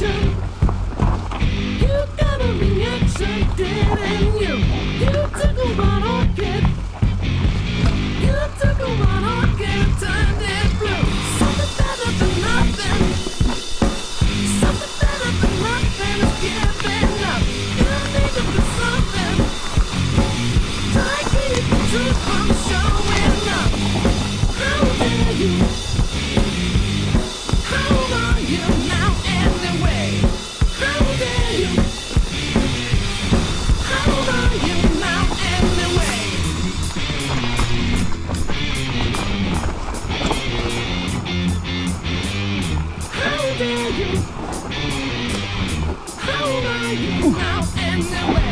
reaction. You got a reaction, didn't you? You took a one orchid. You took a one orchid and turned it blue. Something better than nothing. Something better than nothing is giving up. You need to do something. Try to keep the truth from showing up. How dare you? How are you now anyway? How dare you? How are you now anyway? How dare you? How are you now anyway?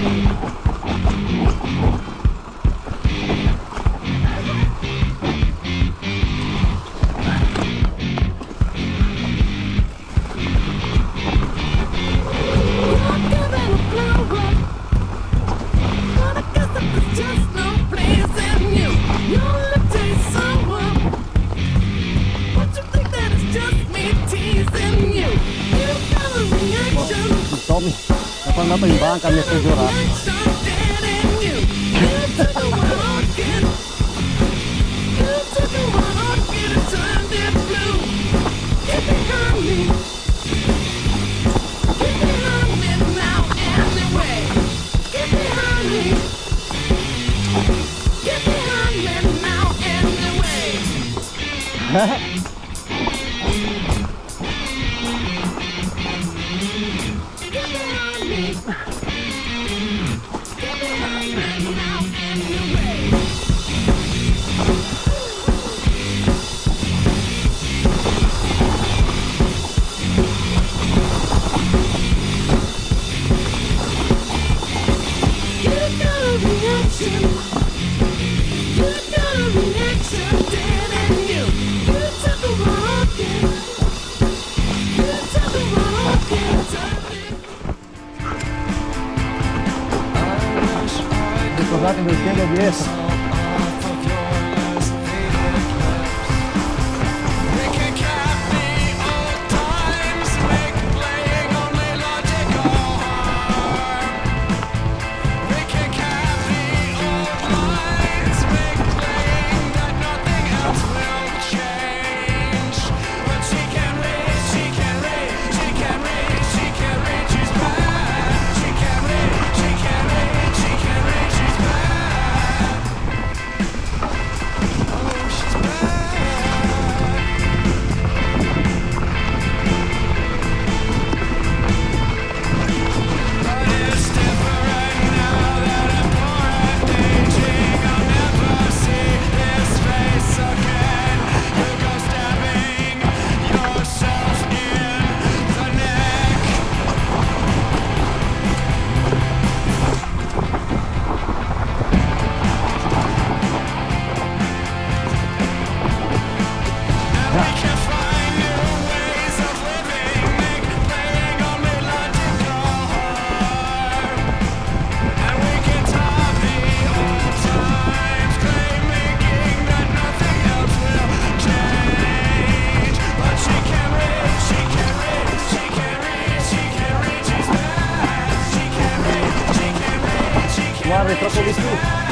Tommy, dapat natimbangan kami sa jura. Recordate del cielo 10. Guarda, è troppo di più.